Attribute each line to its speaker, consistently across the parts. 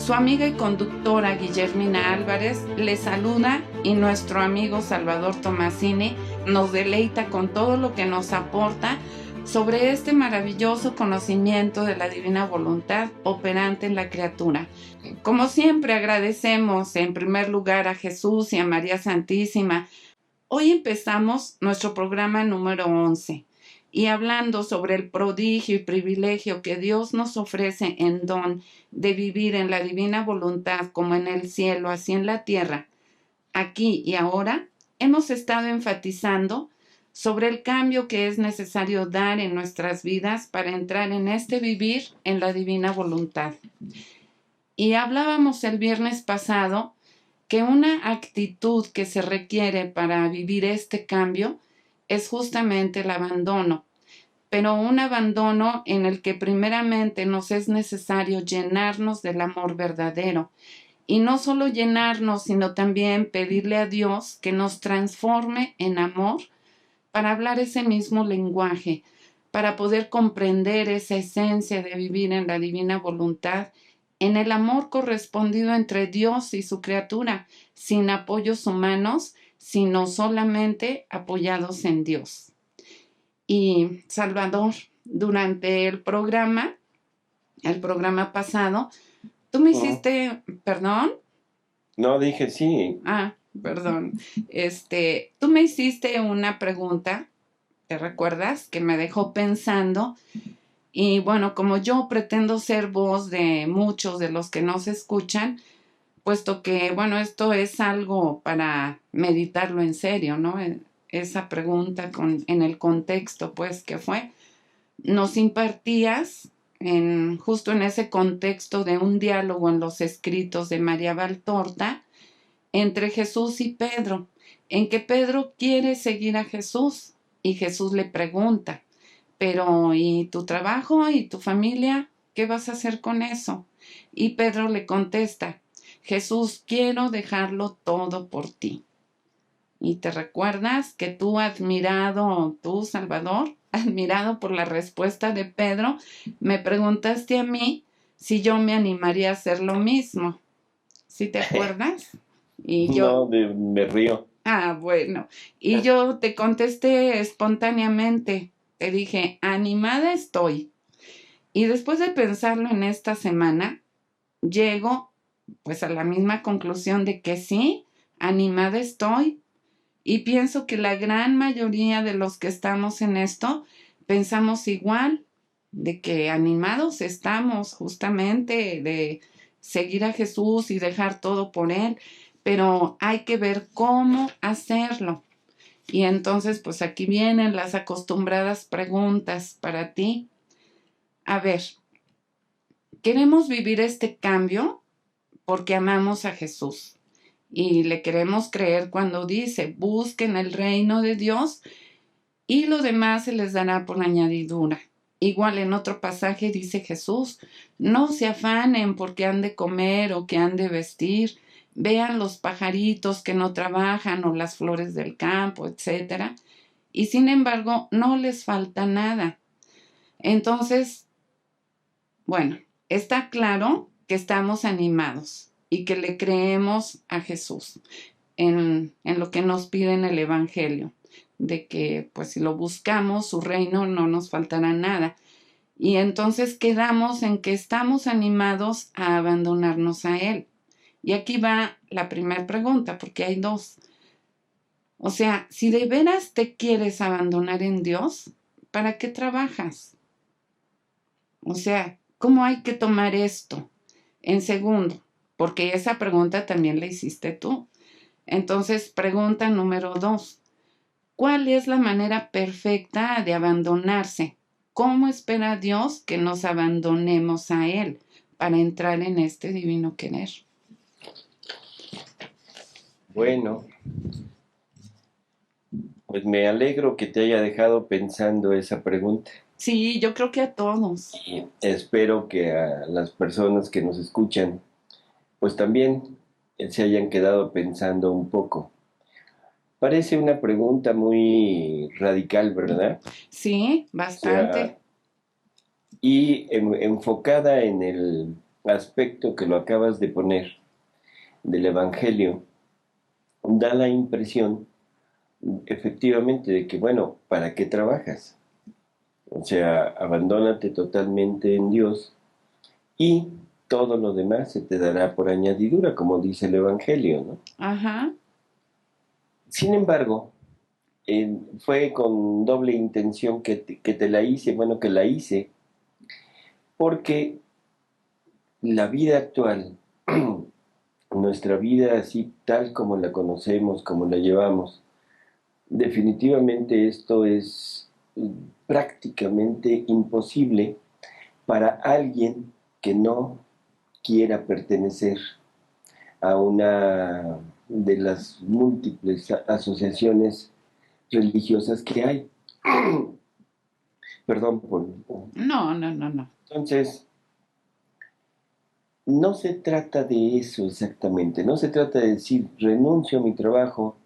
Speaker 1: Su amiga y conductora Guillermina Álvarez les saluda y nuestro amigo Salvador Tomasini nos deleita con todo lo que nos aporta sobre este maravilloso conocimiento de la divina voluntad operante en la criatura. Como siempre, agradecemos en primer lugar a Jesús y a María Santísima. Hoy empezamos nuestro programa número 11 y hablando sobre el prodigio y privilegio que Dios nos ofrece en don de vivir en la divina voluntad como en el cielo, así en la tierra, aquí y ahora, hemos estado enfatizando sobre el cambio que es necesario dar en nuestras vidas para entrar en este vivir en la divina voluntad. Y hablábamos el viernes pasado que una actitud que se requiere para vivir este cambio es justamente el abandono, pero un abandono en el que primeramente nos es necesario llenarnos del amor verdadero. Y no solo llenarnos, sino también pedirle a Dios que nos transforme en amor para hablar ese mismo lenguaje, para poder comprender esa esencia de vivir en la divina voluntad, en el amor correspondido entre Dios y su criatura, sin apoyos humanos, sino solamente apoyados en Dios. Y Salvador, durante el programa pasado, tú me hiciste, ¿perdón?
Speaker 2: No, dije sí.
Speaker 1: Perdón. Tú me hiciste una pregunta, ¿te recuerdas? Que me dejó pensando. Y bueno, como yo pretendo ser voz de muchos de los que nos escuchan, puesto que, bueno, esto es algo para meditarlo en serio, ¿no? Esa pregunta en el contexto, pues, que fue, nos impartías justo en ese contexto de un diálogo en los escritos de María Valtorta entre Jesús y Pedro, en que Pedro quiere seguir a Jesús y Jesús le pregunta, pero ¿y tu trabajo y tu familia? ¿Qué vas a hacer con eso? Y Pedro le contesta, Jesús, quiero dejarlo todo por ti. ¿Y te recuerdas que tú, Salvador, admirado por la respuesta de Pedro, me preguntaste a mí si yo me animaría a hacer lo mismo? ¿Sí te acuerdas? Y yo,
Speaker 2: No, me río.
Speaker 1: Bueno. Y yo te contesté espontáneamente. Te dije, animada estoy. Y después de pensarlo en esta semana, llego pues a la misma conclusión de que sí, animada estoy. Y pienso que la gran mayoría de los que estamos en esto pensamos igual, de que animados estamos justamente de seguir a Jesús y dejar todo por Él, pero hay que ver cómo hacerlo. Y entonces, pues aquí vienen las acostumbradas preguntas para ti. A ver, queremos vivir este cambio porque amamos a Jesús. Y le queremos creer cuando dice, busquen el reino de Dios y lo demás se les dará por añadidura. Igual en otro pasaje dice Jesús, no se afanen porque han de comer o que han de vestir, vean los pajaritos que no trabajan o las flores del campo, etc. Y sin embargo no les falta nada. Entonces, bueno, está claro que estamos animados y que le creemos a Jesús en lo que nos pide en el Evangelio, de que pues si lo buscamos, su reino no nos faltará nada. Y entonces quedamos en que estamos animados a abandonarnos a Él. Y aquí va la primera pregunta, porque hay dos. O sea, si de veras te quieres abandonar en Dios, ¿para qué trabajas? O sea, ¿cómo hay que tomar esto? En segundo, porque esa pregunta también la hiciste tú. Entonces, pregunta número 2. ¿Cuál es la manera perfecta de abandonarse? ¿Cómo espera Dios que nos abandonemos a Él para entrar en este divino querer?
Speaker 2: Bueno, pues me alegro que te haya dejado pensando esa pregunta.
Speaker 1: Sí, yo creo que a todos.
Speaker 2: Y espero que a las personas que nos escuchan, pues también se hayan quedado pensando un poco. Parece una pregunta muy radical, ¿verdad?
Speaker 1: Sí,
Speaker 2: O sea,
Speaker 1: bastante.
Speaker 2: y enfocada en aspecto que lo acabas de poner del Evangelio da la impresión, efectivamente, de que, bueno, ¿para qué trabajas? O sea, abandónate totalmente en Dios y todo lo demás se te dará por añadidura, como dice el Evangelio, ¿no?
Speaker 1: Ajá.
Speaker 2: Sin embargo, fue con doble intención que te la hice, bueno, que la hice, porque la vida actual, nuestra vida así tal como la conocemos, como la llevamos, definitivamente esto es prácticamente imposible para alguien que no quiera pertenecer a una de las múltiples asociaciones religiosas que hay. Perdón por...
Speaker 1: No, no, no, no.
Speaker 2: Entonces, no se trata de eso exactamente, no se trata de decir renuncio a mi trabajo,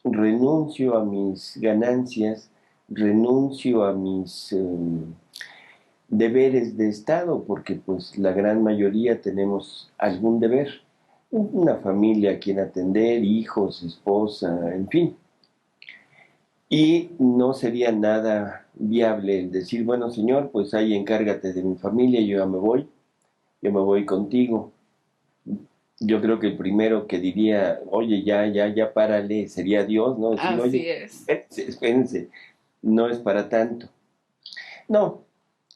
Speaker 2: renuncio a mis ganancias, renuncio a mis deberes de Estado, porque pues la gran mayoría tenemos algún deber, una familia a quien atender, hijos, esposa, en fin. Y no sería nada viable el decir, bueno, señor, pues ahí encárgate de mi familia, yo me voy contigo. Yo creo que el primero que diría, oye, ya, párale, sería Dios, ¿no? Decir,
Speaker 1: Así
Speaker 2: oye,
Speaker 1: es.
Speaker 2: espérense, no es para tanto. No,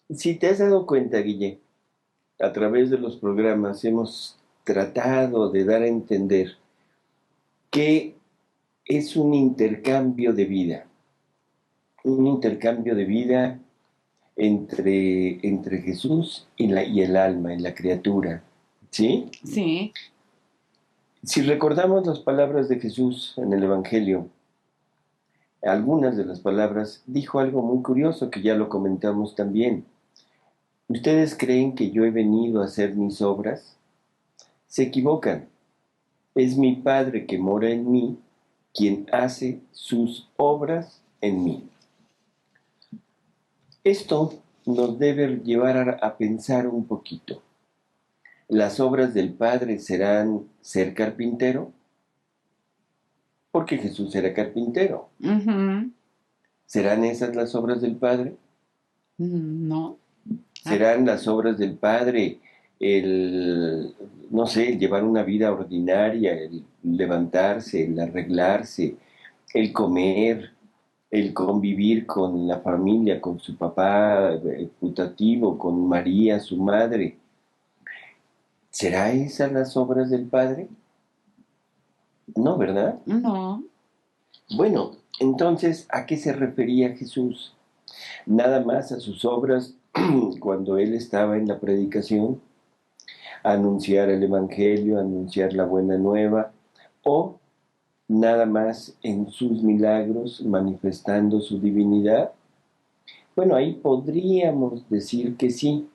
Speaker 2: si te has dado cuenta, Guille, a través de los programas hemos tratado de dar a entender que es un intercambio de vida entre Jesús y el alma, y la criatura, ¿sí?
Speaker 1: Sí.
Speaker 2: Si recordamos las palabras de Jesús en el Evangelio, algunas de las palabras, dijo algo muy curioso que ya lo comentamos también. ¿Ustedes creen que yo he venido a hacer mis obras? Se equivocan. Es mi Padre que mora en mí quien hace sus obras en mí. Esto nos debe llevar a pensar un poquito. ¿Las obras del Padre serán ser carpintero? Porque Jesús era carpintero.
Speaker 1: Ujú.
Speaker 2: ¿Serán esas las obras del Padre?
Speaker 1: No. Ah,
Speaker 2: ¿Serán las obras del Padre el, no sé, el llevar una vida ordinaria, el levantarse, el arreglarse, el comer, el convivir con la familia, con su papá putativo, con María, su madre? ¿Será esas las obras del Padre? No, ¿verdad?
Speaker 1: no.
Speaker 2: Bueno, entonces, ¿a qué se refería Jesús? Nada más a sus obras cuando él estaba en la predicación, a anunciar el Evangelio, a anunciar la buena nueva, o nada más en sus milagros manifestando su divinidad. Bueno, ahí podríamos decir que sí,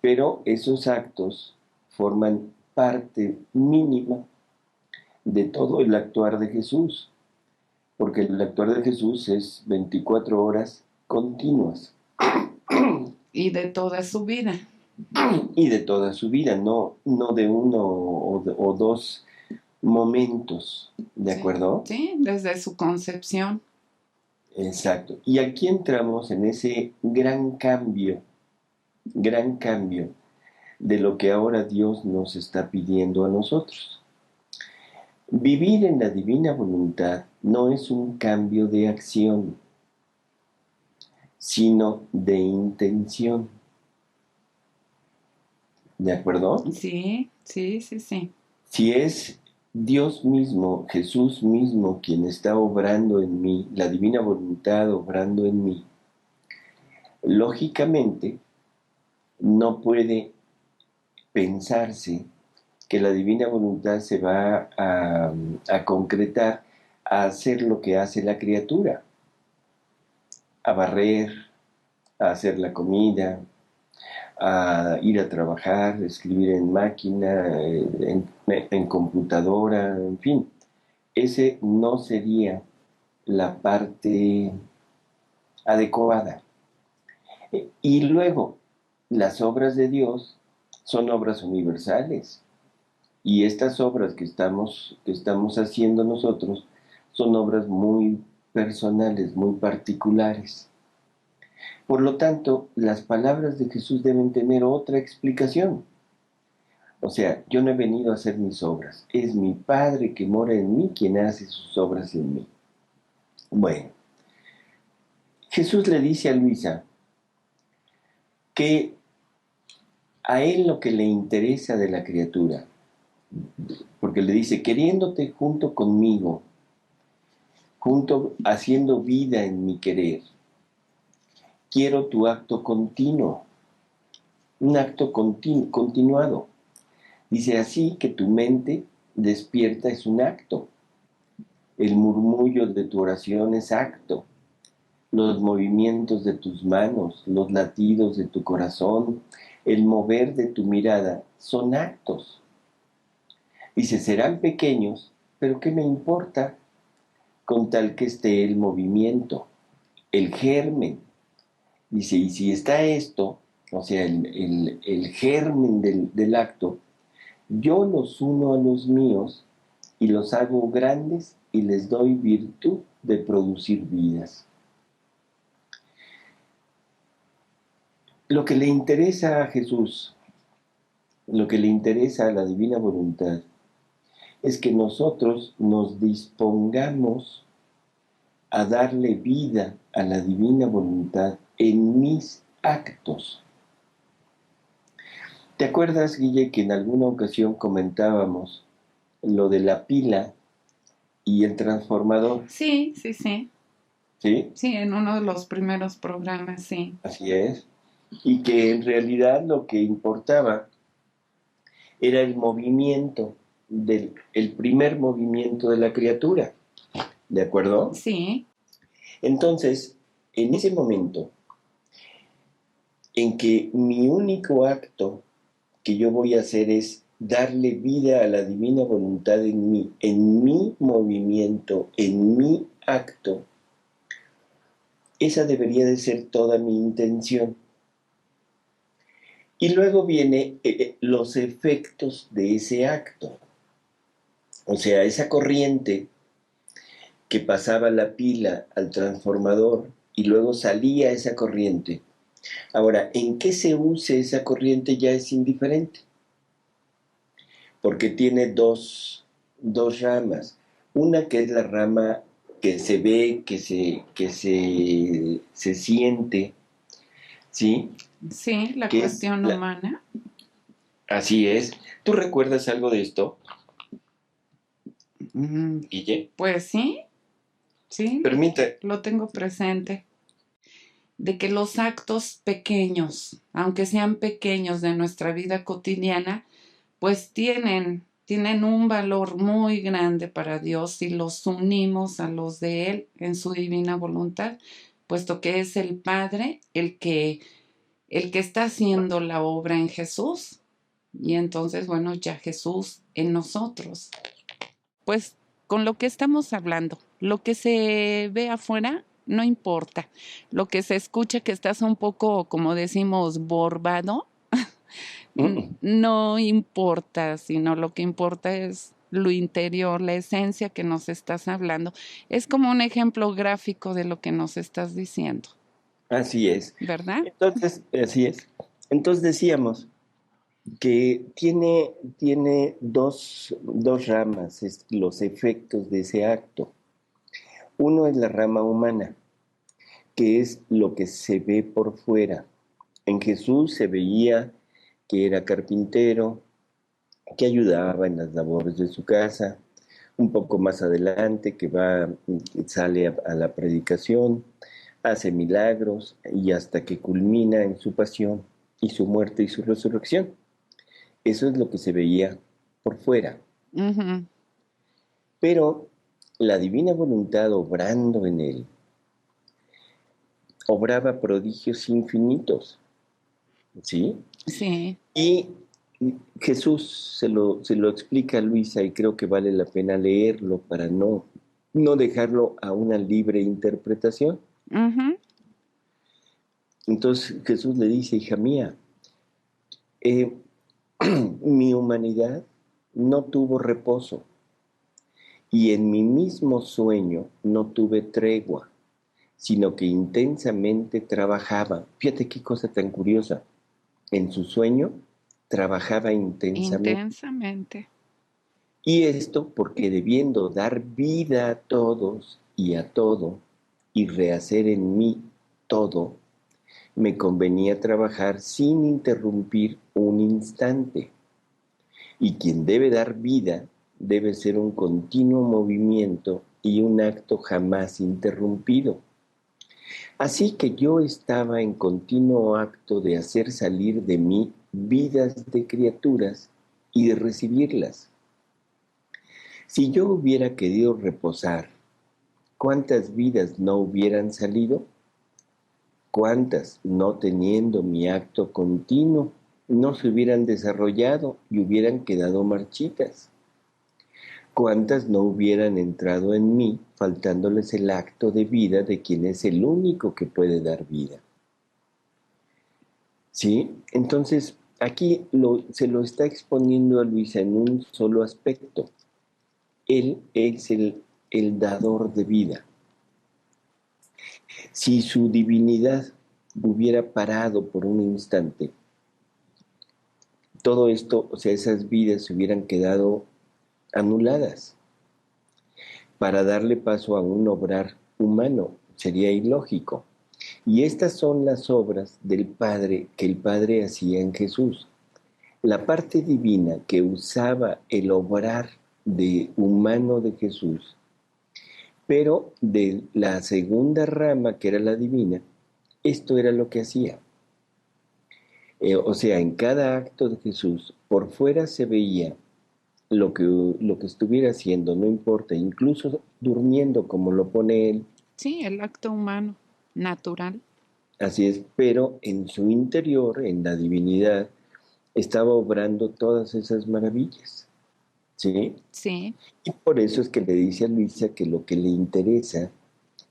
Speaker 2: pero esos actos forman parte mínima de todo el actuar de Jesús, porque el actuar de Jesús es 24 horas continuas
Speaker 1: Y de toda su vida.
Speaker 2: y de toda su vida, no de uno o dos momentos, ¿de
Speaker 1: Sí.
Speaker 2: acuerdo?
Speaker 1: Sí, desde su concepción.
Speaker 2: Exacto. Y aquí entramos en ese gran cambio de lo que ahora Dios nos está pidiendo a nosotros. Vivir en la divina voluntad no es un cambio de acción, sino de intención. ¿De acuerdo?
Speaker 1: Sí, sí, sí, sí.
Speaker 2: Si es Dios mismo, Jesús mismo, quien está obrando en mí, la divina voluntad obrando en mí, lógicamente no puede pensarse que la divina voluntad se va a concretar a hacer lo que hace la criatura, a barrer, a hacer la comida, a ir a trabajar, escribir en máquina, en computadora, en fin. Ese no sería la parte adecuada. Y luego, las obras de Dios son obras universales. Y estas obras que estamos haciendo nosotros son obras muy personales, muy particulares. Por lo tanto, las palabras de Jesús deben tener otra explicación. O sea, yo no he venido a hacer mis obras, es mi Padre que mora en mí quien hace sus obras en mí. Bueno, Jesús le dice a Luisa que a él lo que le interesa de la criatura, porque le dice, queriéndote junto conmigo, junto haciendo vida en mi querer, quiero tu acto continuo, un acto continuado. Dice así que tu mente despierta es un acto, el murmullo de tu oración es acto, los movimientos de tus manos, los latidos de tu corazón, el mover de tu mirada son actos. Dice, serán pequeños, pero ¿qué me importa? Con tal que esté el movimiento, el germen. Dice, y si está esto, o sea, el germen del acto, yo los uno a los míos y los hago grandes y les doy virtud de producir vidas. Lo que le interesa a Jesús, lo que le interesa a la divina voluntad, es que nosotros nos dispongamos a darle vida a la divina voluntad en mis actos. ¿Te acuerdas, Guille, que en alguna ocasión comentábamos lo de la pila y el transformador?
Speaker 1: Sí, sí, sí.
Speaker 2: ¿Sí?
Speaker 1: Sí, en uno de los primeros programas, sí.
Speaker 2: Así es. Y que en realidad lo que importaba era el movimiento, el primer movimiento de la criatura. ¿De acuerdo?
Speaker 1: Sí.
Speaker 2: Entonces, en ese momento en que mi único acto que yo voy a hacer es darle vida a la divina voluntad en mi movimiento, en mi acto, esa debería de ser toda mi intención. Y luego vienen los efectos de ese acto. O sea, esa corriente que pasaba la pila al transformador y luego salía esa corriente. Ahora, en qué se use esa corriente ya es indiferente, porque tiene dos ramas. Una que es la rama que se ve, se siente, ¿sí?
Speaker 1: Sí, la
Speaker 2: Que es
Speaker 1: cuestión humana.
Speaker 2: así es. ¿Tú recuerdas algo de esto, Guille?
Speaker 1: Pues sí, sí,
Speaker 2: Permite.
Speaker 1: lo tengo presente. De que los actos pequeños, aunque sean pequeños de nuestra vida cotidiana, pues tienen un valor muy grande para Dios si los unimos a los de Él en su divina voluntad, puesto que es el Padre el que está haciendo la obra en Jesús. Y entonces, bueno, ya Jesús en nosotros. Pues con lo que estamos hablando, lo que se ve afuera no importa. Lo que se escucha que estás un poco, como decimos, borbado, no importa, sino lo que importa es lo interior, la esencia que nos estás hablando. Es como un ejemplo gráfico de lo que nos estás diciendo,
Speaker 2: Así es.
Speaker 1: ¿verdad?
Speaker 2: Entonces, así es. Entonces decíamos que tiene dos ramas, los efectos de ese acto. Uno es la rama humana, que es lo que se ve por fuera. En Jesús se veía que era carpintero, que ayudaba en las labores de su casa. Un poco más adelante, sale a la predicación, hace milagros y hasta que culmina en su pasión y su muerte y su resurrección. Eso es lo que se veía por fuera.
Speaker 1: Ujú.
Speaker 2: Pero la divina voluntad obrando en él, obraba prodigios infinitos, ¿sí?
Speaker 1: Sí.
Speaker 2: Y Jesús se lo explica a Luisa y creo que vale la pena leerlo para no dejarlo a una libre interpretación.
Speaker 1: Ujú.
Speaker 2: Entonces Jesús le dice, hija mía, Mi humanidad no tuvo reposo y en mi mismo sueño no tuve tregua, sino que intensamente trabajaba. Fíjate qué cosa tan curiosa. En su sueño trabajaba intensamente.
Speaker 1: Intensamente.
Speaker 2: Y esto porque debiendo dar vida a todos y a todo, y rehacer en mí todo, me convenía trabajar sin interrumpir un instante. Y quien debe dar vida debe ser un continuo movimiento y un acto jamás interrumpido. Así que yo estaba en continuo acto de hacer salir de mí vidas de criaturas y de recibirlas. Si yo hubiera querido reposar, ¿cuántas vidas no hubieran salido? ¿Cuántas, no teniendo mi acto continuo, no se hubieran desarrollado y hubieran quedado marchitas? ¿Cuántas no hubieran entrado en mí, faltándoles el acto de vida de quien es el único que puede dar vida? ¿Sí? Entonces, aquí se lo está exponiendo a Luisa en un solo aspecto. Él es el dador de vida. Si su divinidad hubiera parado por un instante, todo esto, o sea, esas vidas se hubieran quedado anuladas para darle paso a un obrar humano. Sería ilógico. Y estas son las obras del Padre que el Padre hacía en Jesús. La parte divina que usaba el obrar de humano de Jesús, pero de la segunda rama que era la divina, esto era lo que hacía. O sea, en cada acto de Jesús, por fuera se veía lo que estuviera haciendo, no importa, incluso durmiendo como lo pone él,
Speaker 1: Sí, el acto humano, natural.
Speaker 2: así es, pero en su interior, en la divinidad, estaba obrando todas esas maravillas, ¿sí?
Speaker 1: Sí,
Speaker 2: Y por eso es que le dice a Luisa que lo que le interesa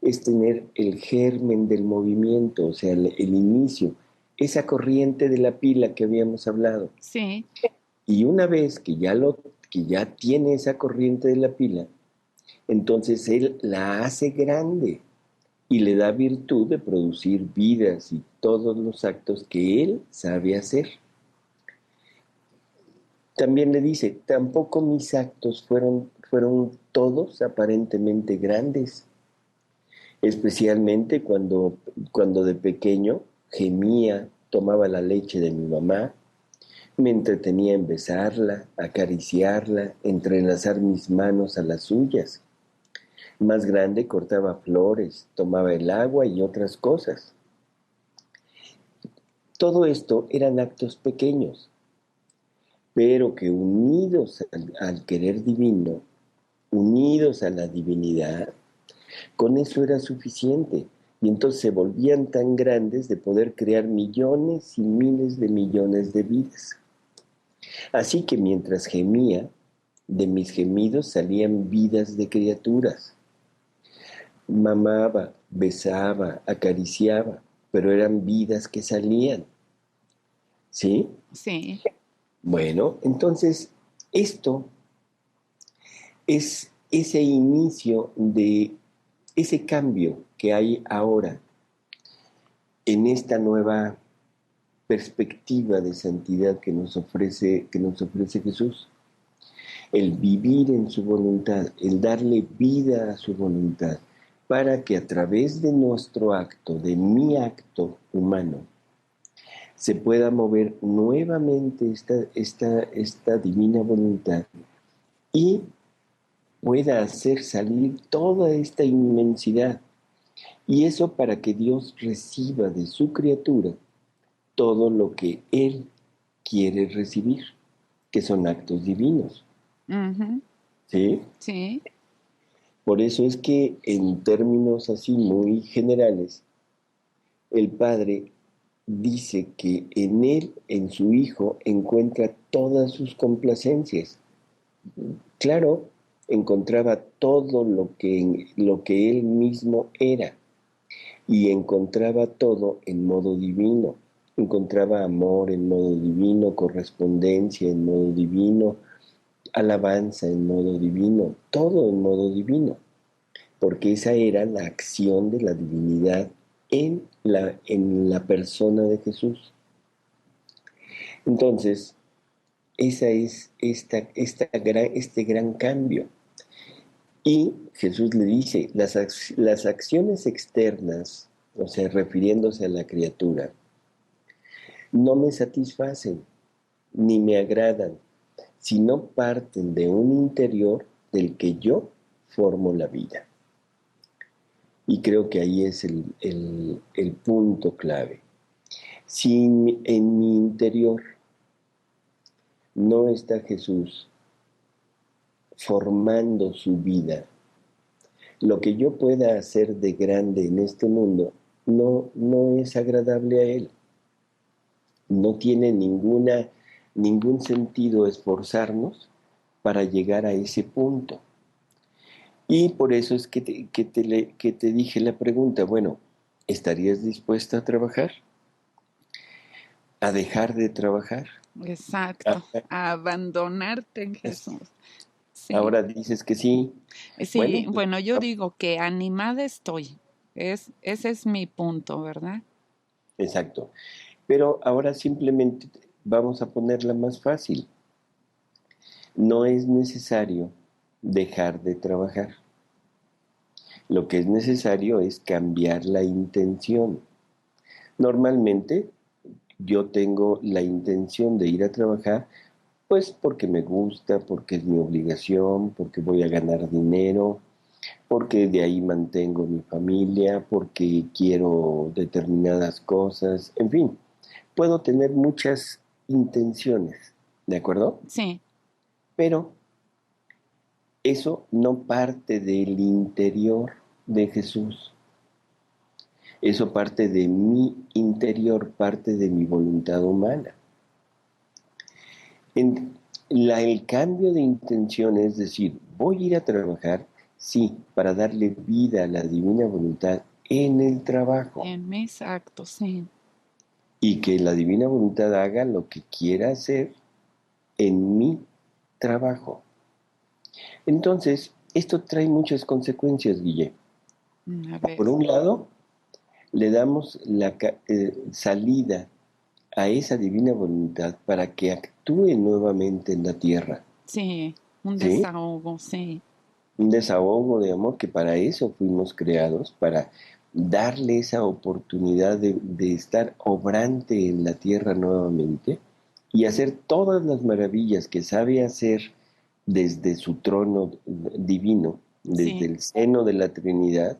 Speaker 2: es tener el germen del movimiento, o sea, el inicio, esa corriente de la pila que habíamos hablado.
Speaker 1: sí,
Speaker 2: Y una vez que ya tiene esa corriente de la pila, entonces él la hace grande y le da virtud de producir vidas y todos los actos que él sabe hacer. También le dice, tampoco mis actos fueron todos aparentemente grandes, especialmente cuando de pequeño gemía, tomaba la leche de mi mamá, me entretenía en besarla, acariciarla, entrelazar mis manos a las suyas. Más grande cortaba flores, tomaba el agua y otras cosas. Todo esto eran actos pequeños, pero que unidos al querer divino, unidos a la divinidad, con eso era suficiente. Y entonces se volvían tan grandes de poder crear millones y miles de millones de vidas. Así que mientras gemía, de mis gemidos salían vidas de criaturas. Mamaba, besaba, acariciaba, pero eran vidas que salían. ¿Sí?
Speaker 1: sí.
Speaker 2: Bueno, entonces esto es ese inicio de ese cambio que hay ahora en esta nueva perspectiva de santidad que nos ofrece Jesús. El vivir en su voluntad, el darle vida a su voluntad, para que a través de nuestro acto, de mi acto humano, se pueda mover nuevamente esta divina voluntad y pueda hacer salir toda esta inmensidad. Y eso para que Dios reciba de su criatura todo lo que Él quiere recibir, que son actos divinos.
Speaker 1: Ujú,
Speaker 2: ¿Sí?
Speaker 1: sí,
Speaker 2: Por eso es que en términos así muy generales, el Padre dice que en Él, en su Hijo, encuentra todas sus complacencias. Claro, encontraba todo lo que Él mismo era y encontraba todo en modo divino. encontraba amor en modo divino, correspondencia en modo divino, alabanza en modo divino, todo en modo divino, porque esa era la acción de la divinidad en la persona de Jesús. Entonces, esa es este gran cambio. Y Jesús le dice, las acciones externas, o sea, refiriéndose a la criatura, no me satisfacen ni me agradan, sino parten de un interior del que yo formo la vida. Y creo que ahí es el punto clave. Si en mi interior no está Jesús formando su vida, lo que yo pueda hacer de grande en este mundo no es agradable a Él. No tiene ningún sentido esforzarnos para llegar a ese punto. Y por eso es que te dije la pregunta, bueno, ¿estarías dispuesta a trabajar? ¿A dejar de trabajar?
Speaker 1: Exacto, a abandonarte en Jesús. Sí,
Speaker 2: Ahora dices que sí.
Speaker 1: sí,
Speaker 2: Bueno, pues,
Speaker 1: bueno, yo digo que animada estoy. Ese es mi punto, ¿verdad?
Speaker 2: exacto. Pero ahora simplemente vamos a ponerla más fácil. No es necesario dejar de trabajar. Lo que es necesario es cambiar la intención. Normalmente yo tengo la intención de ir a trabajar, pues porque me gusta, porque es mi obligación, porque voy a ganar dinero, porque de ahí mantengo mi familia, porque quiero determinadas cosas, en fin, puedo tener muchas intenciones, ¿de acuerdo?
Speaker 1: Sí,
Speaker 2: Pero eso no parte del interior de Jesús. Eso parte de mi interior, parte de mi voluntad humana. El cambio de intención es decir, voy a ir a trabajar, sí, para darle vida a la divina voluntad en el trabajo
Speaker 1: en mis actos, sí.
Speaker 2: y que la divina voluntad haga lo que quiera hacer en mi trabajo. Entonces, esto trae muchas consecuencias, Guille.
Speaker 1: A ver,
Speaker 2: Por un lado, le damos la salida a esa divina voluntad para que actúe nuevamente en la tierra,
Speaker 1: sí, un
Speaker 2: ¿sí?
Speaker 1: desahogo, sí,
Speaker 2: Un desahogo de amor, que para eso fuimos creados, para darle esa oportunidad de estar obrante en la tierra nuevamente y hacer todas las maravillas que sabe hacer desde su trono divino, desde
Speaker 1: sí.
Speaker 2: el seno de la Trinidad,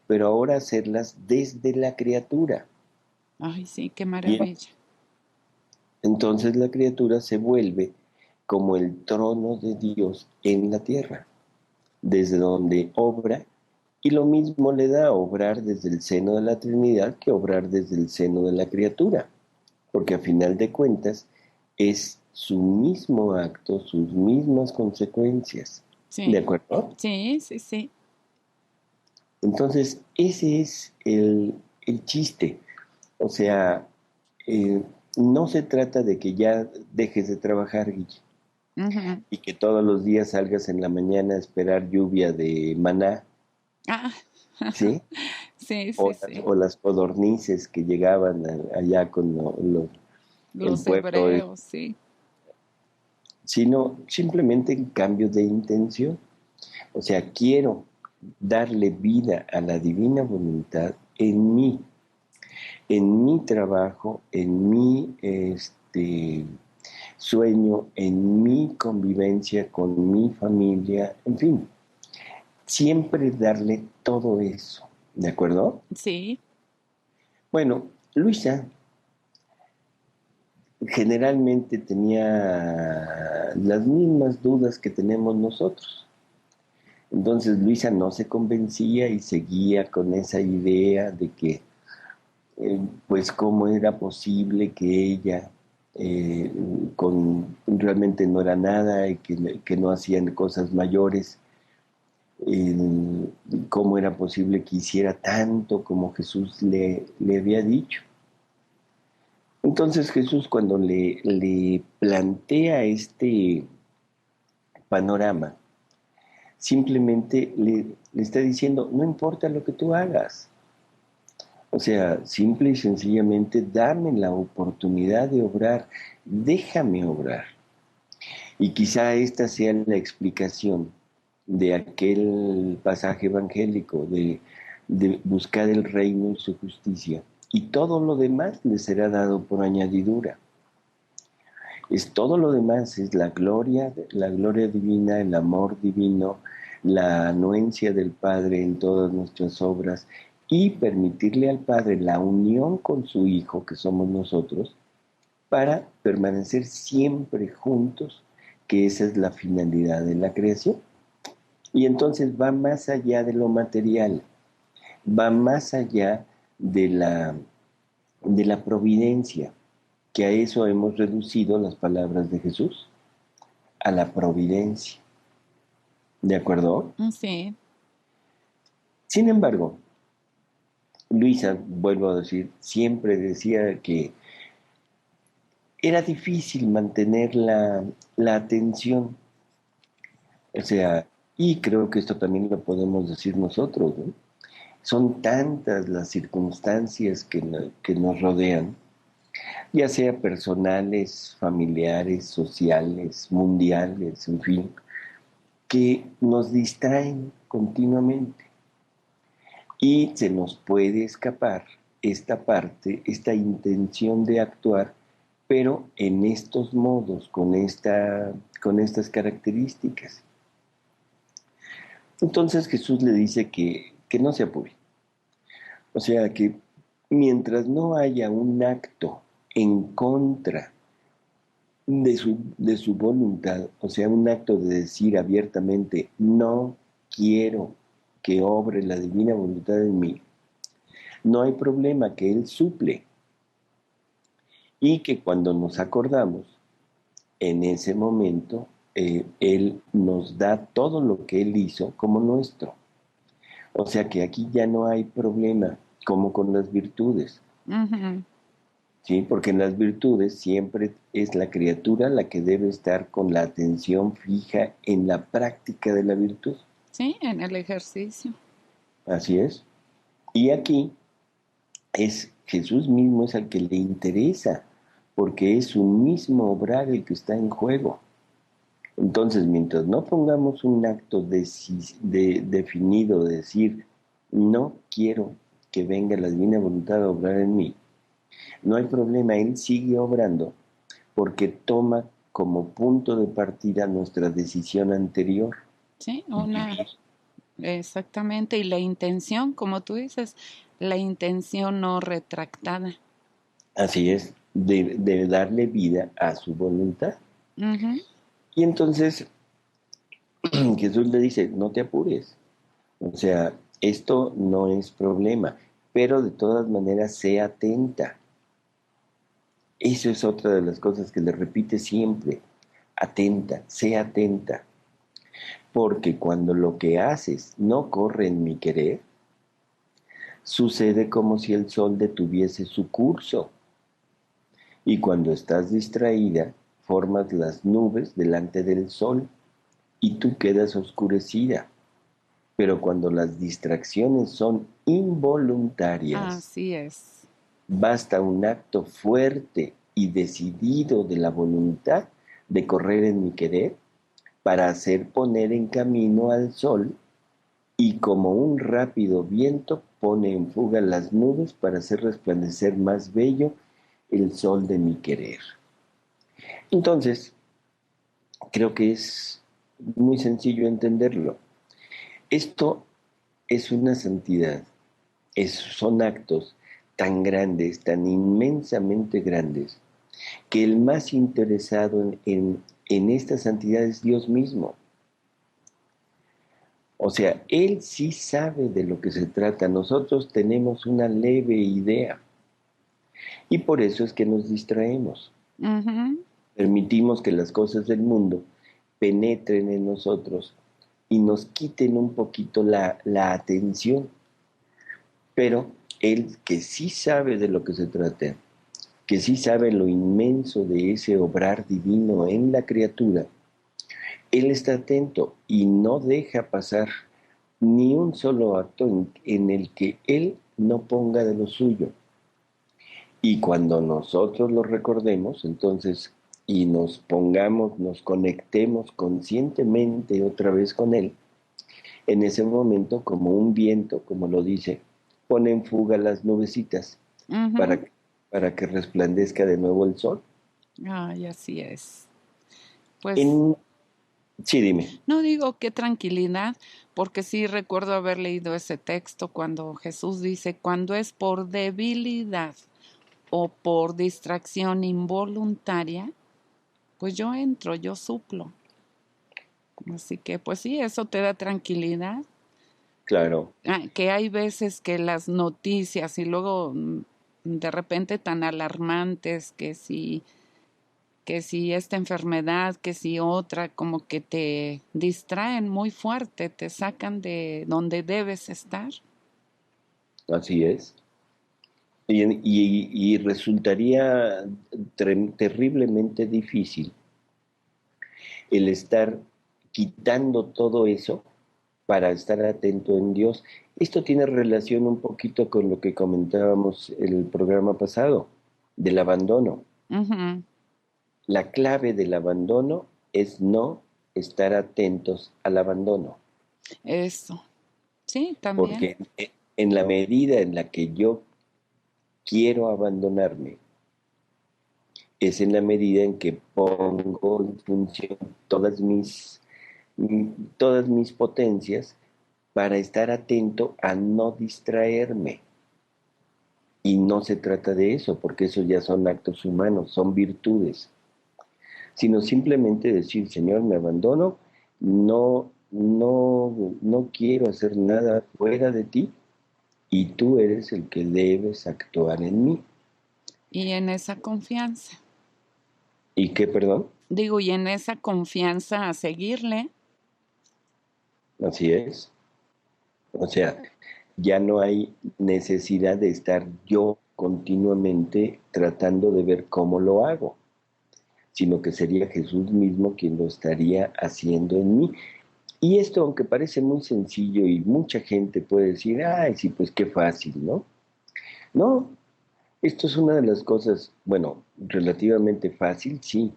Speaker 2: pero ahora hacerlas desde la criatura.
Speaker 1: Ay, sí, qué
Speaker 2: Y
Speaker 1: maravilla.
Speaker 2: entonces la criatura se vuelve como el trono de Dios en la tierra, desde donde obra, y lo mismo le da obrar desde el seno de la Trinidad que obrar desde el seno de la criatura, porque a final de cuentas es su mismo acto, sus mismas consecuencias. ¿De
Speaker 1: Sí,
Speaker 2: acuerdo?
Speaker 1: sí, sí, sí.
Speaker 2: Entonces, ese es el chiste. O sea, eh, no se trata de que ya dejes de trabajar, Guille,
Speaker 1: Ujú.
Speaker 2: y que todos los días salgas en la mañana a esperar lluvia de maná,
Speaker 1: Ah,
Speaker 2: ¿sí?
Speaker 1: sí, sí, sí.
Speaker 2: O las codornices que llegaban allá con el
Speaker 1: Los
Speaker 2: pueblo,
Speaker 1: hebreos, sí.
Speaker 2: sino simplemente en cambio de intención. O sea, quiero darle vida a la divina voluntad en mi trabajo, en mi sueño, en mi convivencia con mi familia, en fin, siempre darle todo eso, ¿de acuerdo?
Speaker 1: Sí,
Speaker 2: Bueno, Luisa generalmente tenía las mismas dudas que tenemos nosotros. Entonces Luisa no se convencía y seguía con esa idea de que, pues, cómo era posible que ella eh, realmente no era nada y que no hacían cosas mayores, cómo era posible que hiciera tanto como Jesús le había dicho. Entonces Jesús cuando le plantea este panorama, simplemente le está diciendo, no importa lo que tú hagas. O sea, simple y sencillamente dame la oportunidad de obrar, déjame obrar. Y quizá esta sea la explicación de aquel pasaje evangélico de buscar el reino y su justicia. Y todo lo demás le será dado por añadidura. Es todo lo demás, es la gloria divina, el amor divino, la anuencia del Padre en todas nuestras obras y permitirle al Padre la unión con su Hijo, que somos nosotros, para permanecer siempre juntos, que esa es la finalidad de la creación. Y entonces va más allá de lo material, va más allá de la providencia, que a eso hemos reducido las palabras de Jesús, a la providencia. ¿De acuerdo?
Speaker 1: Sí.
Speaker 2: Sin embargo, Luisa, vuelvo a decir, siempre decía que era difícil mantener la atención. O sea, y creo que esto también lo podemos decir nosotros, ¿no? Son tantas las circunstancias que nos rodean, ya sea personales, familiares, sociales, mundiales, en fin, que nos distraen continuamente y se nos puede escapar esta parte, esta intención de actuar, pero en estos modos, con estas características. Entonces Jesús le dice que no se apure. O sea que mientras no haya un acto en contra de su voluntad, o sea, un acto de decir abiertamente, no quiero que obre la divina voluntad en mí, no hay problema, que Él suple y que cuando nos acordamos, en ese momento, Él nos da todo lo que Él hizo como nuestro. O sea que aquí ya no hay problema, como con las virtudes.
Speaker 1: Ujú.
Speaker 2: ¿Sí? Porque en las virtudes siempre es la criatura la que debe estar con la atención fija en la práctica de la virtud.
Speaker 1: Sí, en el ejercicio.
Speaker 2: Así es. Y aquí es Jesús mismo es al que le interesa, porque es su mismo obrar el que está en juego. Entonces, mientras no pongamos un acto definido de decir, no quiero que venga la divina voluntad a obrar en mí, no hay problema, Él sigue obrando porque toma como punto de partida nuestra decisión anterior,
Speaker 1: Sí,
Speaker 2: vivir.
Speaker 1: exactamente. Y la intención, como tú dices, la intención no retractada.
Speaker 2: Así es, de darle vida a su voluntad.
Speaker 1: Ujú.
Speaker 2: Y entonces Jesús le dice, no te apures, o sea, esto no es problema, pero de todas maneras sé atenta. Eso es otra de las cosas que le repite siempre, atenta, sé atenta, porque cuando lo que haces no corre en mi querer, sucede como si el sol detuviese su curso y cuando estás distraída formas las nubes delante del sol y tú quedas oscurecida. Pero cuando las distracciones son involuntarias,
Speaker 1: Así es.
Speaker 2: basta un acto fuerte y decidido de la voluntad de correr en mi querer para hacer poner en camino al sol y como un rápido viento pone en fuga las nubes para hacer resplandecer más bello el sol de mi querer. Entonces, creo que es muy sencillo entenderlo. Esto es una santidad, son actos tan grandes, tan inmensamente grandes, que el más interesado en esta santidad es Dios mismo. O sea, Él sí sabe de lo que se trata, nosotros tenemos una leve idea y por eso es que nos distraemos.
Speaker 1: Ujú.
Speaker 2: Permitimos que las cosas del mundo penetren en nosotros y nos quiten un poquito la atención. Pero Él que sí sabe de lo que se trata, que sí sabe lo inmenso de ese obrar divino en la criatura, Él está atento y no deja pasar ni un solo acto en el que Él no ponga de lo suyo. Y cuando nosotros lo recordemos, entonces, y nos pongamos, nos conectemos conscientemente otra vez con Él, en ese momento, como un viento, como lo dice, pone en fuga las nubecitas
Speaker 1: Ujú.
Speaker 2: para, para que resplandezca de nuevo el sol.
Speaker 1: Ay, así es. Pues
Speaker 2: En, sí, dime.
Speaker 1: no digo qué tranquilidad, porque sí recuerdo haber leído ese texto cuando Jesús dice, cuando es por debilidad o por distracción involuntaria, pues yo entro, yo suplo. Así que pues sí, eso te da tranquilidad.
Speaker 2: Claro,
Speaker 1: Que hay veces que las noticias y luego de repente tan alarmantes que si esta enfermedad, que si otra, como que te distraen muy fuerte, te sacan de donde debes estar.
Speaker 2: así es. Y resultaría terriblemente difícil el estar quitando todo eso para estar atento en Dios. Esto tiene relación un poquito con lo que comentábamos en el programa pasado, del abandono.
Speaker 1: Ujú.
Speaker 2: La clave del abandono es no estar atentos al abandono,
Speaker 1: Eso, sí, también.
Speaker 2: porque en la medida en la que yo quiero abandonarme, es en la medida en que pongo en función todas mis potencias para estar atento a no distraerme. Y no se trata de eso, porque eso ya son actos humanos, son virtudes, sino simplemente decir, Señor, me abandono, no quiero hacer nada fuera de ti y tú eres el que debes actuar en mí.
Speaker 1: Y en esa confianza,
Speaker 2: ¿Y qué, perdón?
Speaker 1: digo, y en esa confianza a seguirle.
Speaker 2: Así es. O sea, ya no hay necesidad de estar yo continuamente tratando de ver cómo lo hago, sino que sería Jesús mismo quien lo estaría haciendo en mí. Y esto, aunque parece muy sencillo y mucha gente puede decir, ay, sí, pues qué fácil, ¿no? No, esto es una de las cosas, bueno, relativamente fácil, sí,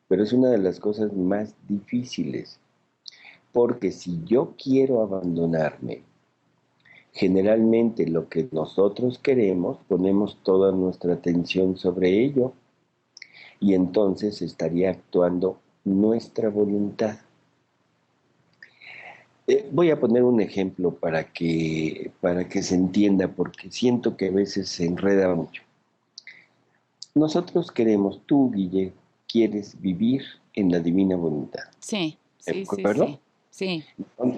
Speaker 2: pero es una de las cosas más difíciles, porque si yo quiero abandonarme, generalmente lo que nosotros queremos, ponemos toda nuestra atención sobre ello y entonces estaría actuando nuestra voluntad. Voy a poner un ejemplo para que se entienda, porque siento que a veces se enreda mucho. Nosotros queremos, tú, Guille, quieres vivir en la divina voluntad,
Speaker 1: Sí,
Speaker 2: ¿de
Speaker 1: sí, sí,
Speaker 2: acuerdo?
Speaker 1: sí, sí.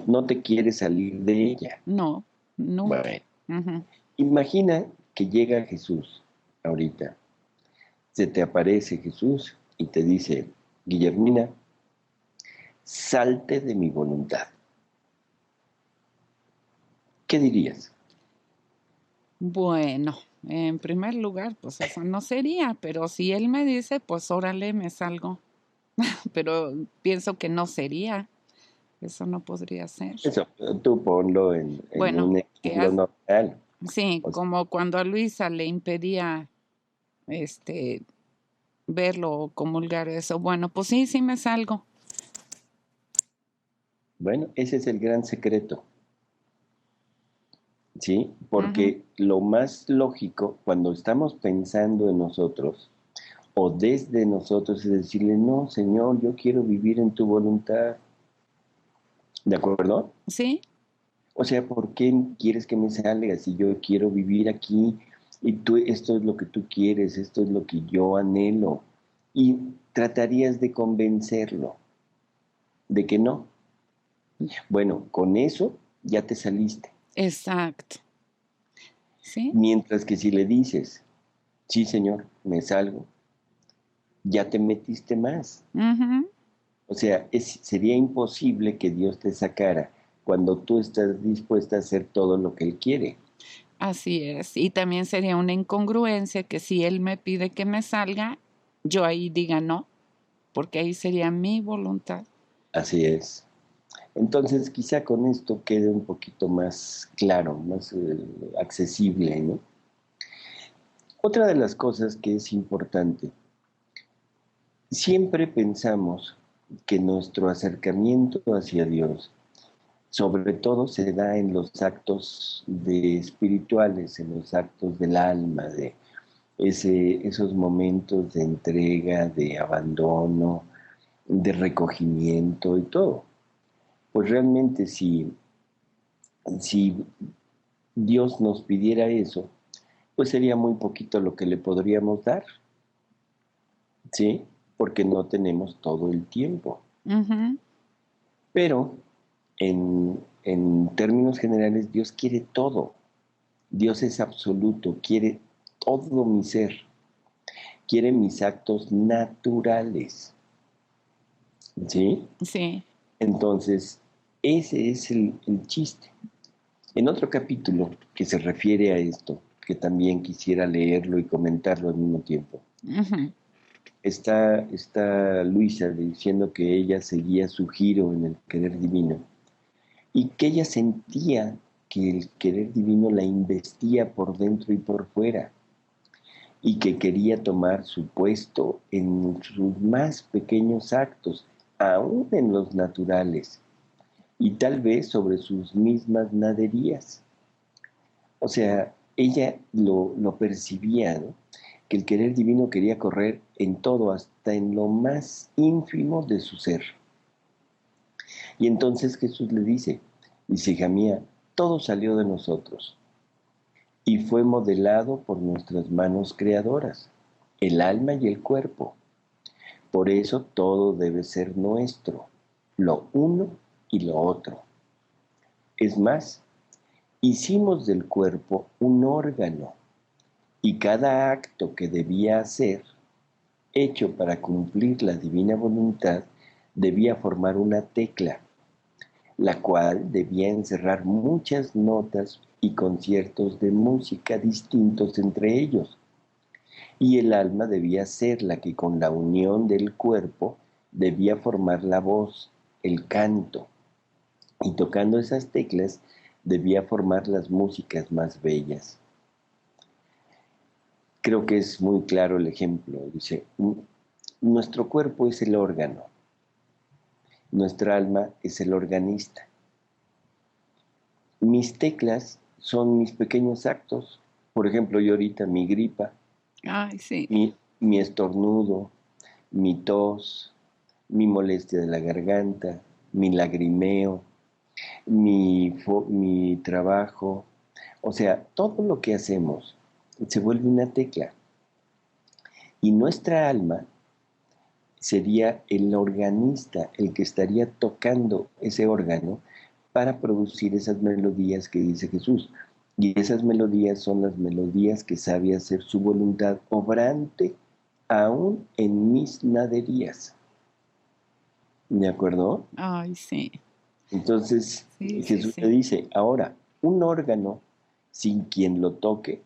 Speaker 2: No te quieres salir de ella.
Speaker 1: No, nunca.
Speaker 2: Bueno,
Speaker 1: Ujú.
Speaker 2: imagina que llega Jesús ahorita, se te aparece Jesús y te dice, Guillermina, salte de mi voluntad. ¿Qué dirías?
Speaker 1: Bueno, en primer lugar, pues eso no sería, pero si él me dice, pues órale, me salgo. Pero pienso que no sería, eso no podría ser.
Speaker 2: Eso, tú ponlo en
Speaker 1: Bueno,
Speaker 2: un
Speaker 1: que
Speaker 2: ejemplo normal.
Speaker 1: sí,
Speaker 2: O sea,
Speaker 1: como cuando a Luisa le impedía este verlo o comulgar eso. Bueno, pues sí, sí me salgo.
Speaker 2: bueno, ese es el gran secreto, ¿sí?
Speaker 1: Ujú.
Speaker 2: Porque lo más lógico cuando estamos pensando en nosotros o desde nosotros es decirle, no, Señor, yo quiero vivir en tu voluntad. ¿De acuerdo?
Speaker 1: Sí,
Speaker 2: O sea, ¿por qué quieres que me salga si yo quiero vivir aquí y tú, esto es lo que tú quieres, esto es lo que yo anhelo? Y tratarías de convencerlo de que no. Bueno, con eso ya te saliste.
Speaker 1: exacto. Sí.
Speaker 2: Mientras que si le dices, sí, señor, me salgo, ya te metiste más.
Speaker 1: Ujú.
Speaker 2: O sea, sería imposible que Dios te sacara cuando tú estás dispuesta a hacer todo lo que Él quiere.
Speaker 1: Así es. Y también sería una incongruencia que si él me pide que me salga, yo ahí diga no, porque ahí sería mi voluntad.
Speaker 2: Así es. Entonces, quizá con esto quede un poquito más claro, más accesible, ¿no? Otra de las cosas que es importante, siempre pensamos que nuestro acercamiento hacia Dios, sobre todo se da en los actos espirituales, en los actos del alma, de esos momentos de entrega, de abandono, de recogimiento y todo. Pues realmente si Dios nos pidiera eso, pues sería muy poquito lo que le podríamos dar, ¿sí? Porque no tenemos todo el tiempo.
Speaker 1: Ujú.
Speaker 2: Pero en términos generales, Dios quiere todo. Dios es absoluto, quiere todo mi ser, quiere mis actos naturales, ¿sí?
Speaker 1: Sí.
Speaker 2: Entonces, ese es el chiste. En otro capítulo que se refiere a esto, que también quisiera leerlo y comentarlo al mismo tiempo,
Speaker 1: Ujú.
Speaker 2: está Luisa diciendo que ella seguía su giro en el querer divino y que ella sentía que el querer divino la investía por dentro y por fuera y que quería tomar su puesto en sus más pequeños actos, aún en los naturales, y tal vez sobre sus mismas naderías. O sea, ella lo percibía, ¿no? Que el querer divino quería correr en todo, hasta en lo más ínfimo de su ser. Y entonces Jesús le dice, hija mía, todo salió de nosotros y fue modelado por nuestras manos creadoras, el alma y el cuerpo. Por eso todo debe ser nuestro, lo uno y lo otro. Es más, hicimos del cuerpo un órgano y cada acto que debía hacer, hecho para cumplir la divina voluntad, debía formar una tecla, la cual debía encerrar muchas notas y conciertos de música distintos entre ellos, y el alma debía ser la que con la unión del cuerpo debía formar la voz, el canto, y tocando esas teclas debía formar las músicas más bellas. Creo que es muy claro el ejemplo. Dice, nuestro cuerpo es el órgano, nuestra alma es el organista. Mis teclas son mis pequeños actos. Por ejemplo, yo ahorita mi gripa,
Speaker 1: Ay, sí.
Speaker 2: mi estornudo, mi tos, mi molestia de la garganta, mi lagrimeo, mi trabajo. O sea, todo lo que hacemos se vuelve una tecla. Y nuestra alma sería el organista, el que estaría tocando ese órgano para producir esas melodías que dice Jesús. Y esas melodías son las melodías que sabe hacer su voluntad obrante aún en mis naderías. ¿De acuerdo?
Speaker 1: Ay, sí.
Speaker 2: Entonces
Speaker 1: Sí, sí,
Speaker 2: Jesús le
Speaker 1: sí.
Speaker 2: dice, ahora, un órgano sin quien lo toque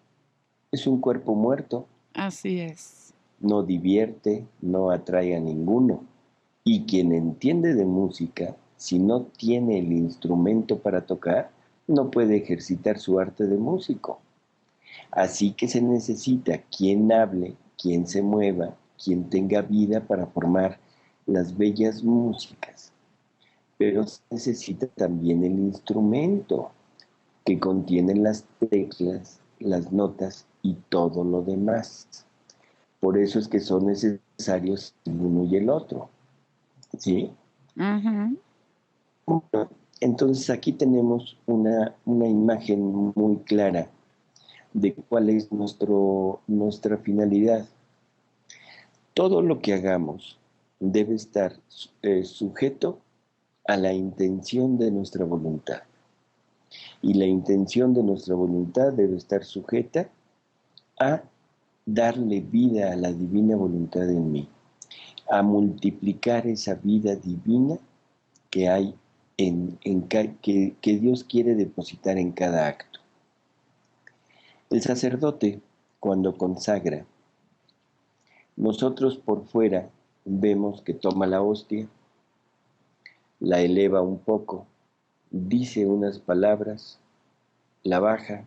Speaker 2: es un cuerpo muerto,
Speaker 1: Así es.
Speaker 2: no divierte, no atrae a ninguno. Y quien entiende de música, si no tiene el instrumento para tocar, no puede ejercitar su arte de músico. Así que se necesita quien hable, quien se mueva, quien tenga vida para formar las bellas músicas. Pero se necesita también el instrumento que contiene las teclas, las notas y todo lo demás. Por eso es que son necesarios el uno y el otro. ¿Sí?
Speaker 1: Ujú.
Speaker 2: Bueno, entonces aquí tenemos una imagen muy clara de cuál es nuestra finalidad. Todo lo que hagamos debe estar sujeto a la intención de nuestra voluntad. Y la intención de nuestra voluntad debe estar sujeta a darle vida a la divina voluntad en mí, a multiplicar esa vida divina que hay que Dios quiere depositar en cada acto. El sacerdote, cuando consagra, nosotros por fuera vemos que toma la hostia, la eleva un poco, dice unas palabras, la baja,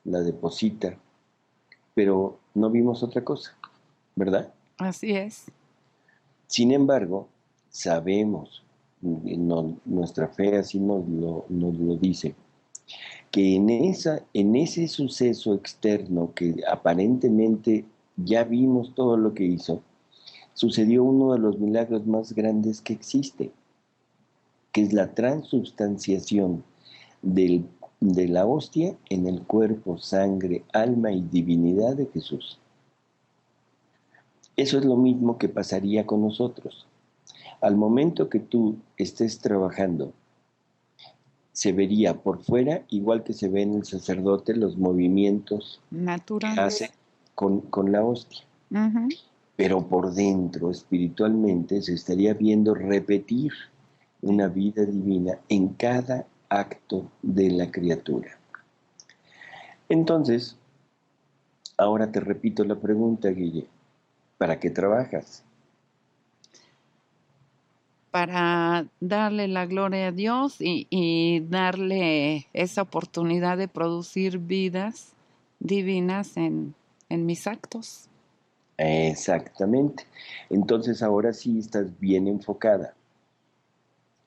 Speaker 2: la deposita, pero no vimos otra cosa, ¿verdad?
Speaker 1: Así es.
Speaker 2: Sin embargo, sabemos, nuestra fe así nos lo dice, que en ese suceso externo que aparentemente ya vimos todo lo que hizo, sucedió uno de los milagros más grandes que existe, que es la transubstanciación de la hostia en el cuerpo, sangre, alma y divinidad de Jesús. Eso es lo mismo que pasaría con nosotros. Al momento que tú estés trabajando, se vería por fuera, igual que se ve en el sacerdote, los movimientos que hace
Speaker 1: Naturales.
Speaker 2: con la hostia.
Speaker 1: Ujú.
Speaker 2: Pero por dentro, espiritualmente, se estaría viendo repetir una vida divina en cada acto de la criatura. Entonces, ahora te repito la pregunta, Guille. ¿Para qué trabajas?
Speaker 1: Para darle la gloria a Dios y darle esa oportunidad de producir vidas divinas en mis actos.
Speaker 2: Exactamente. Entonces ahora sí estás bien enfocada, ¿de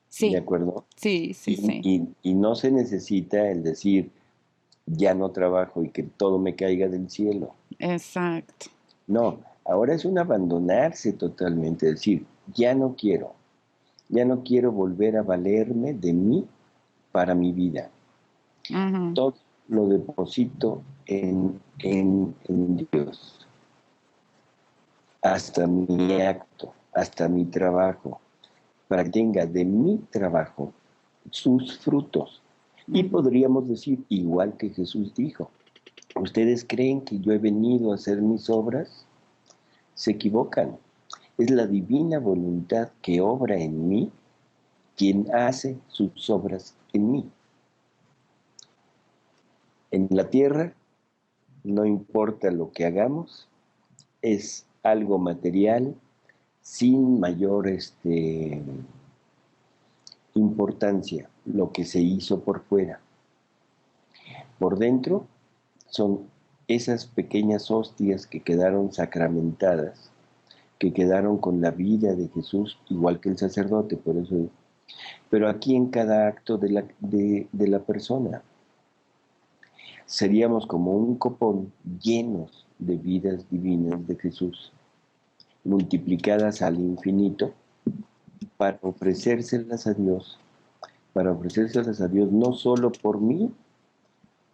Speaker 1: Sí,
Speaker 2: acuerdo?
Speaker 1: sí, sí, sí.
Speaker 2: Y no se necesita el decir, ya no trabajo y que todo me caiga del cielo.
Speaker 1: Exacto.
Speaker 2: No, ahora es un abandonarse totalmente, decir, ya no quiero volver a valerme de mí para mi vida.
Speaker 1: Ujú.
Speaker 2: Todo lo deposito en Dios, hasta mi acto, hasta mi trabajo, para que tenga de mi trabajo sus frutos. Y
Speaker 1: Ujú.
Speaker 2: podríamos decir, igual que Jesús dijo, ¿ustedes creen que yo he venido a hacer mis obras? Se equivocan. Es la divina voluntad que obra en mí quien hace sus obras en mí. En la tierra, no importa lo que hagamos, es algo material sin mayor importancia lo que se hizo por fuera. Por dentro son esas pequeñas hostias que quedaron sacramentadas, que quedaron con la vida de Jesús, igual que el sacerdote, por eso. Pero aquí en cada acto de la persona, seríamos como un copón llenos de vidas divinas de Jesús, multiplicadas al infinito, para ofrecérselas a Dios, no solo por mí,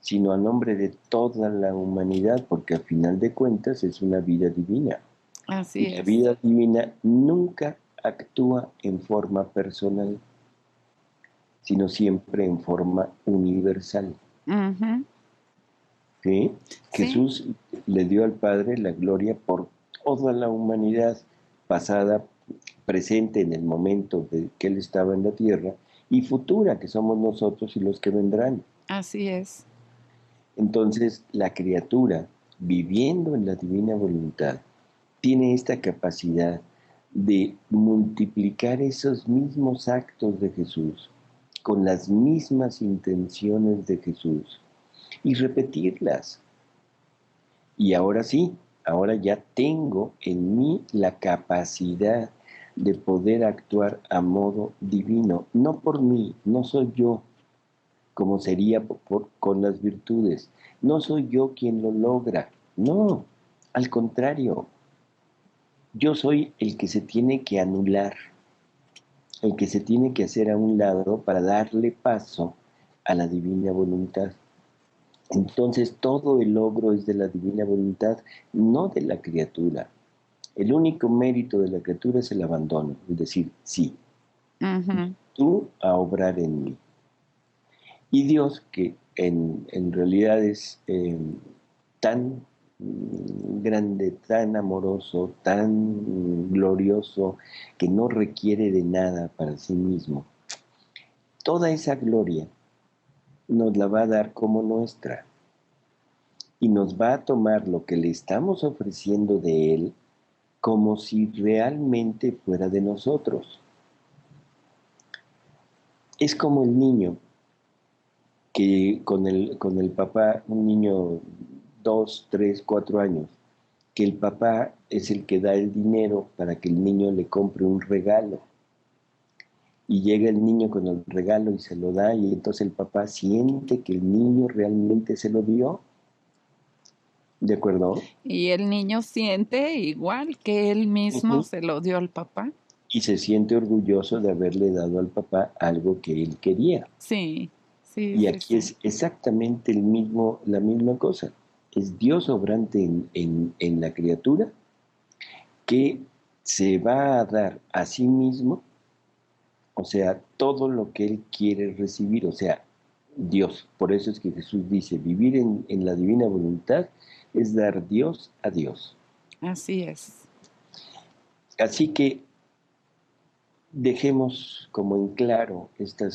Speaker 2: sino a nombre de toda la humanidad, porque al final de cuentas es una vida divina.
Speaker 1: Así
Speaker 2: Y la
Speaker 1: es.
Speaker 2: vida divina nunca actúa en forma personal, sino siempre en forma universal.
Speaker 1: Ujú.
Speaker 2: ¿Sí?
Speaker 1: Sí,
Speaker 2: Jesús le dio al Padre la gloria por toda la humanidad pasada, presente en el momento de que Él estaba en la tierra, y futura, que somos nosotros y los que vendrán.
Speaker 1: así es.
Speaker 2: Entonces, la criatura, viviendo en la divina voluntad, tiene esta capacidad de multiplicar esos mismos actos de Jesús con las mismas intenciones de Jesús y repetirlas. Y ahora sí, ahora ya tengo en mí la capacidad de poder actuar a modo divino, no por mí, no soy yo, como sería con las virtudes, no soy yo quien lo logra, no, al contrario, yo soy el que se tiene que anular, el que se tiene que hacer a un lado para darle paso a la divina voluntad. Entonces todo el logro es de la divina voluntad, no de la criatura. El único mérito de la criatura es el abandono, es decir, sí,
Speaker 1: Ujú.
Speaker 2: tú a obrar en mí. Y Dios, que en realidad es tan grande, tan amoroso, tan glorioso, que no requiere de nada para sí mismo, toda esa gloria nos la va a dar como nuestra. y nos va a tomar lo que le estamos ofreciendo de Él como si realmente fuera de nosotros. Es como el niño que con el papá, un niño 2, 3, 4 años, que el papá es el que da el dinero para que el niño le compre un regalo. Y llega el niño con el regalo y se lo da, y entonces el papá siente que el niño realmente se lo dio. ¿De acuerdo?
Speaker 1: Y el niño siente igual que él mismo se lo dio al papá.
Speaker 2: Y se siente orgulloso de haberle dado al papá algo que él quería.
Speaker 1: Sí, sí.
Speaker 2: Y aquí es exactamente la misma cosa. Es Dios obrante en la criatura que se va a dar a sí mismo, o sea, todo lo que Él quiere recibir, o sea, Dios. Por eso es que Jesús dice, vivir en la divina voluntad es dar Dios a Dios.
Speaker 1: Así es.
Speaker 2: Así que dejemos como en claro esta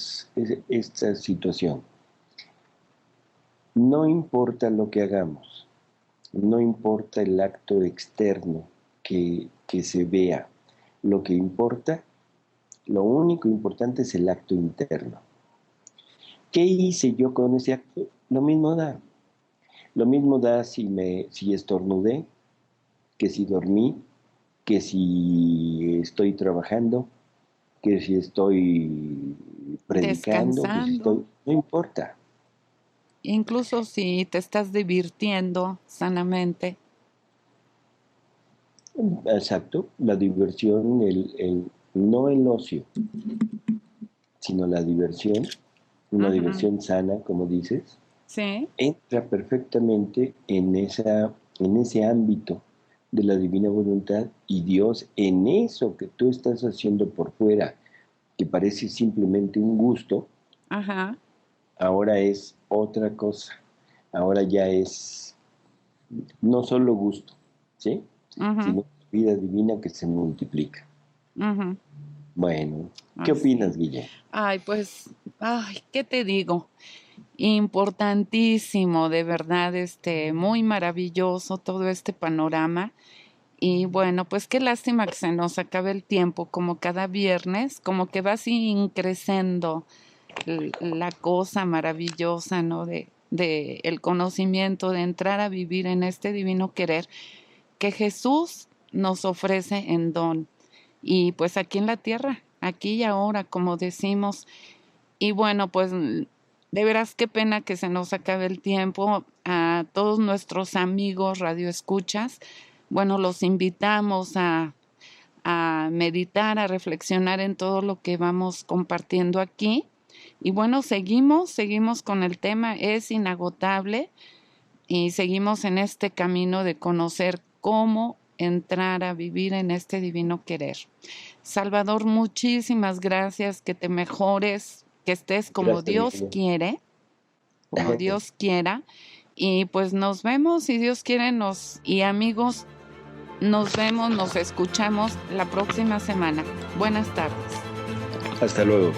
Speaker 2: situación. No importa lo que hagamos, no importa el acto externo que se vea, lo que importa, lo único importante es el acto interno. ¿Qué hice yo con ese acto? Lo mismo da. Lo mismo da si estornudé, que si dormí, que si estoy trabajando, que si estoy predicando, que si estoy... No importa.
Speaker 1: Incluso si te estás divirtiendo sanamente.
Speaker 2: Exacto, la diversión, no el ocio, sino la diversión, una diversión sana, como dices,
Speaker 1: sí,
Speaker 2: entra perfectamente en ese ámbito de la divina voluntad, y Dios en eso que tú estás haciendo por fuera, que parece simplemente un gusto, ahora es otra cosa. Ahora ya es no solo gusto, ¿sí? Sino vida divina que se multiplica. Bueno, ¿qué opinas, Guille?
Speaker 1: Ay, pues, ¿qué te digo? Importantísimo, de verdad, muy maravilloso todo este panorama. Y bueno, pues qué lástima que se nos acabe el tiempo, como cada viernes, como que va así creciendo la cosa maravillosa, ¿no? De el conocimiento, de entrar a vivir en este divino querer que Jesús nos ofrece en don. Y pues aquí en la tierra, aquí y ahora, como decimos. Y bueno, pues de veras qué pena que se nos acabe el tiempo. A todos nuestros amigos radioescuchas, bueno, los invitamos a meditar, a reflexionar en todo lo que vamos compartiendo aquí. Y bueno, seguimos con el tema, es inagotable, y seguimos en este camino de conocer cómo entrar a vivir en este divino querer. Salvador, muchísimas gracias, que te mejores, que estés como
Speaker 2: Gracias,
Speaker 1: Dios quiere, como Dios quiera. Y pues nos vemos, si Dios quiere, y amigos, nos vemos, nos escuchamos la próxima semana. Buenas tardes.
Speaker 2: Hasta luego.